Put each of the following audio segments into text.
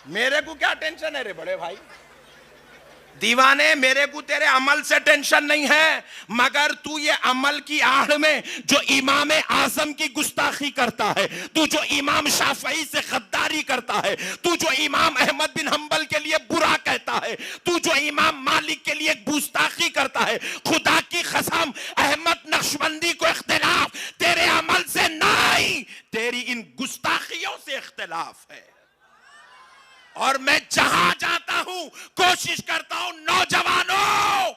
میرے کو کیا ٹینشن ہے رے بڑے بھائی دیوانے, میرے کو تیرے عمل سے ٹینشن نہیں ہے, مگر تو یہ عمل کی آڑ میں جو امام اعظم کی گستاخی کرتا ہے, تو جو امام شافعی سے غداری کرتا ہے, تو جو امام احمد بن حنبل کے لیے برا کہتا ہے, تو جو امام مالک کے لیے گستاخی کرتا ہے, خدا کی قسم احمد نقشبندی کو اختلاف تیرے عمل سے نہیں, تیری ان گستاخیوں سے اختلاف ہے. اور میں جہاں جاتا ہوں کوشش کرتا ہوں نوجوانوں,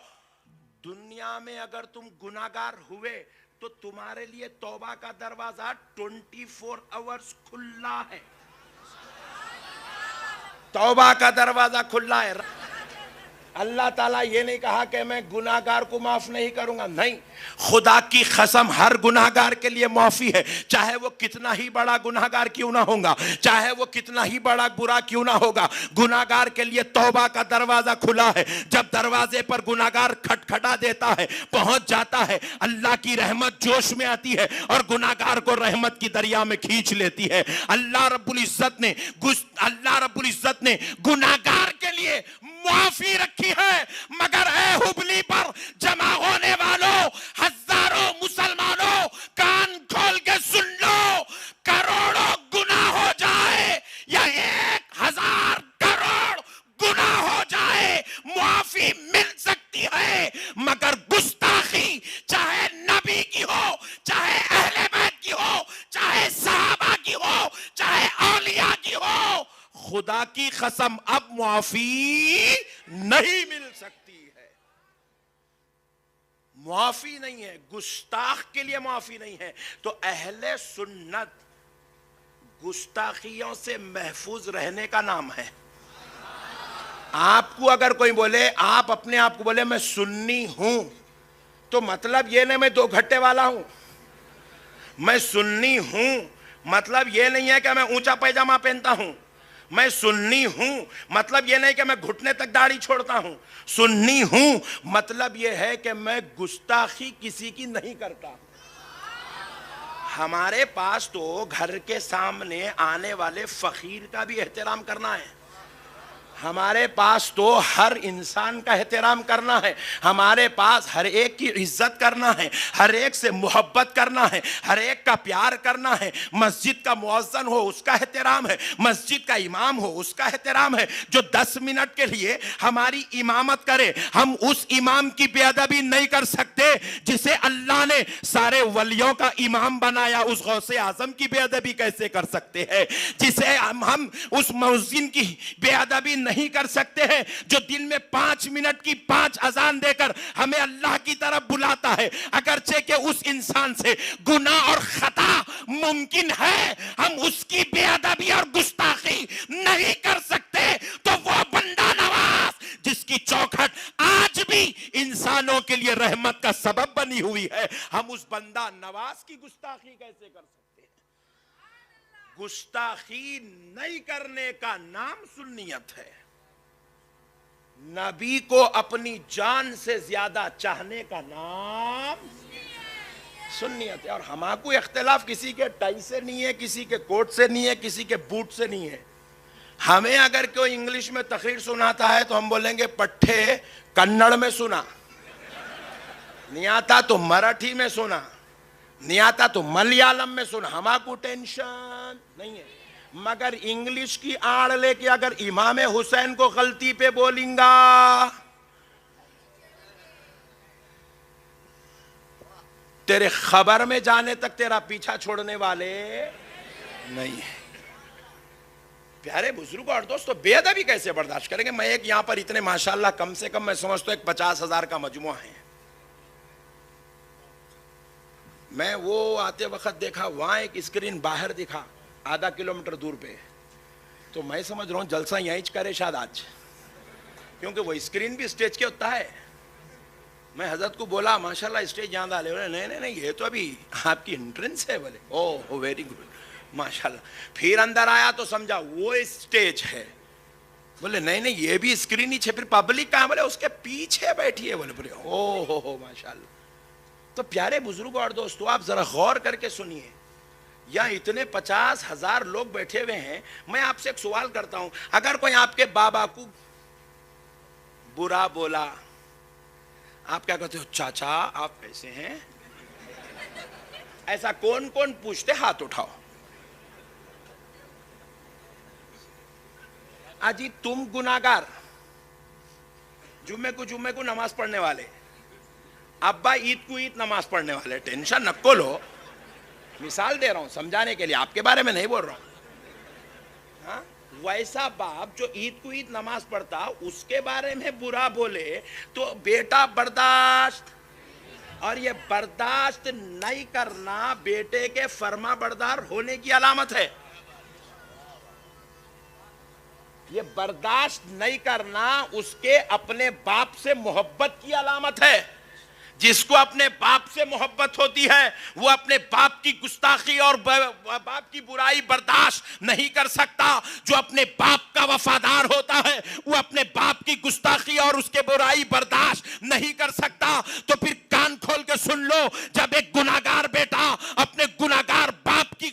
دنیا میں اگر تم گناہگار ہوئے تو تمہارے لیے توبہ کا دروازہ 24 آورز کھلا ہے, توبہ کا دروازہ کھلا ہے. اللہ تعالیٰ یہ نہیں کہا کہ میں گناہگار کو معاف نہیں کروں گا, نہیں, خدا کی قسم ہر گناہگار کے لیے معافی ہے, چاہے وہ کتنا ہی بڑا گناہگار کیوں نہ ہوگا, چاہے وہ کتنا ہی بڑا برا کیوں نہ ہوگا, گناہگار کے لیے توبہ کا دروازہ کھلا ہے. جب دروازے پر گناہگار کھٹکھٹا دیتا ہے, پہنچ جاتا ہے, اللہ کی رحمت جوش میں آتی ہے اور گناہگار کو رحمت کی دریا میں کھینچ لیتی ہے. اللہ رب العزت نے گناہگار کے لیے معافی رکھی ہے, مگر اے حبلی پر جمع ہونے والوں, ہزاروں مسلمانوں, کان کھول کے سن لو, کروڑوں گناہ ہو جائے یا 1000 کروڑ گناہ ہو جائے معافی مل سکتی ہے, مگر گستاخی چاہے نبی کی ہو, چاہے اہل بیت کی ہو, چاہے صحابہ کی ہو, چاہے اولیاء کی ہو, خدا کی قسم اب معافی نہیں مل سکتی ہے. معافی نہیں ہے, گستاخ کے لیے معافی نہیں ہے. تو اہل سنت گستاخیوں سے محفوظ رہنے کا نام ہے. آپ کو اگر کوئی بولے, آپ اپنے آپ کو بولے میں سنی ہوں, تو مطلب یہ نہیں میں 2 گھٹے والا ہوں. میں سنی ہوں مطلب یہ نہیں ہے کہ میں اونچا پیجامہ پہنتا ہوں. میں سنی ہوں مطلب یہ نہیں کہ میں گھٹنے تک داڑھی چھوڑتا ہوں. سنی ہوں مطلب یہ ہے کہ میں گستاخی کسی کی نہیں کرتا. ہمارے پاس تو گھر کے سامنے آنے والے فقیر کا بھی احترام کرنا ہے, ہمارے پاس تو ہر انسان کا احترام کرنا ہے, ہمارے پاس ہر ایک کی عزت کرنا ہے, ہر ایک سے محبت کرنا ہے, ہر ایک کا پیار کرنا ہے. مسجد کا مؤذن ہو اس کا احترام ہے, مسجد کا امام ہو اس کا احترام ہے. جو 10 منٹ کے لیے ہماری امامت کرے, ہم اس امام کی بے ادبی نہیں کر سکتے جسے اللہ نے سارے ولیوں کا امام بنایا. اس غوث اعظم کی بے ادبی کیسے کر سکتے ہیں؟ جسے ہم اس مؤذن کی بے ادبی نہیں کر سکتے ہیں جو دن میں 5 منٹ کی 5 اذان دے کر ہمیں اللہ کی طرف بلاتا ہے. اگرچہ کہ اس انسان سے گناہ اور خطا ممکن ہے, ہم اس کی بے ادبی اور گستاخی نہیں کر سکتے. تو وہ بندہ نواز جس کی چوکھٹ آج بھی انسانوں کے لیے رحمت کا سبب بنی ہوئی ہے, ہم اس بندہ نواز کی گستاخی کیسے کر سکتے ہیں؟ گستاخی نہیں کرنے کا نام سنیت ہے. نبی کو اپنی جان سے زیادہ چاہنے کا نام سنیت ہے. اور ہمارا کوئی اختلاف کسی کے ٹائی سے نہیں ہے, کسی کے کوٹ سے نہیں ہے, کسی کے بوٹ سے نہیں ہے. ہمیں اگر کوئی انگلش میں تقریر سناتا ہے تو ہم بولیں گے پٹھے کنڑ میں سنا, نہیں آتا تو مراٹھی میں سنا, نہیں آتا تو ملیالم میں سنا, ہمارا کو ٹینشن نہیں ہے. مگر انگلش کی آڑ لے کے اگر امام حسین کو غلطی پہ بولیں گا, تیرے خبر میں جانے تک تیرا پیچھا چھوڑنے والے نہیں ہیں. پیارے بزرگ اور دوستو, بے ادبی کیسے برداشت کریں گے؟ میں ایک یہاں پر اتنے ماشاءاللہ کم سے کم میں سمجھتا ہوں 50,000 کا مجموعہ ہے. میں وہ آتے وقت دیکھا, وہاں ایک اسکرین باہر دکھا آدھا کلومیٹر دور پہ, تو میں سمجھ رہا ہوں جلسہ یہیں کرے شاید آج, کیونکہ وہ اسکرین بھی اسٹیج کے ہوتا ہے. میں حضرت کو بولا ماشاءاللہ اسٹیج یہاں ڈالے, بولے نہیں نہیں نہیں یہ تو ابھی آپ کی انٹرنس ہے. بولے اوہ ویری گڈ ماشاءاللہ. پھر اندر آیا تو سمجھا وہ اسٹیج ہے. بولے نہیں نہیں یہ بھی اسکرین ہی ہے. پھر پبلک کہاں؟ بولے اس کے پیچھے بیٹھی ہے. بولے اوہ ہو ماشاءاللہ. تو پیارے بزرگوں اور دوستو, آپ ذرا غور کر کے سنیے, یا اتنے 50,000 لوگ بیٹھے ہوئے ہیں. میں آپ سے ایک سوال کرتا ہوں, اگر کوئی آپ کے بابا کو برا بولا, آپ کیا کہتے ہو؟ چاچا آپ کیسے ہیں؟ ایسا کون کون پوچھتے؟ ہاتھ اٹھاؤ. اجی تم گناہگار, جمعے کو نماز پڑھنے والے, ابا عید کو عید نماز پڑھنے والے, ٹینشن نکو لو. مثال دے رہا ہوں سمجھانے کے لیے, آپ کے بارے میں نہیں بول رہا ہوں. ہاں, ویسا باپ جو عید کو عید نماز پڑھتا, اس کے بارے میں برا بولے تو بیٹا برداشت. اور یہ برداشت نہیں کرنا بیٹے کے فرما بردار ہونے کی علامت ہے. یہ برداشت نہیں کرنا اس کے اپنے باپ سے محبت کی علامت ہے. جس کو اپنے باپ سے محبت ہوتی ہے وہ اپنے باپ کی گستاخی اور باپ کی برائی برداشت نہیں کر سکتا. جو اپنے باپ کا وفادار ہوتا ہے وہ اپنے باپ کی گستاخی اور اس کے برائی برداشت نہیں کر سکتا. تو پھر کان کھول کے سن لو, جب ایک گناہگار بیٹا اپنے گناہگار باپ کی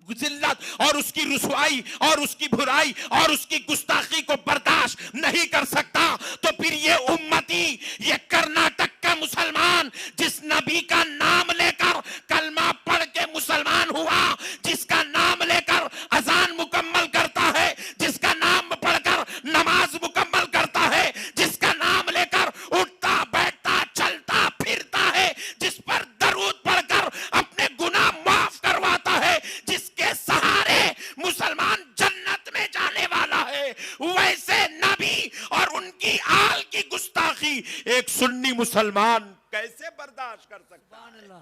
ذلت اور اس کی رسوائی اور اس کی برائی اور اس کی گستاخی کو برداشت نہیں کر سکتا, تو پھر یہ امتی, یہ کرناٹک کا مسلمان جس نبی کا نام لے کر کلمہ پڑھ کے مسلمان ہوا, جس کا نام لے کر اذان مکمل کرتا ہے, جس کا نام پڑھ کر نماز مکمل کرتا ہے, جس کا نام لے کر اٹھتا بیٹھتا چلتا پھرتا ہے, جس پر درود پڑھ کر اپنے گناہ معاف کرواتا ہے, جس کے سہارے مسلمان جنت میں جانے والا ہے, ویسے نبی اور ان کی آل کی گستاخی ایک سنی مسلمان کیسے برداشت کر سکتا ہے؟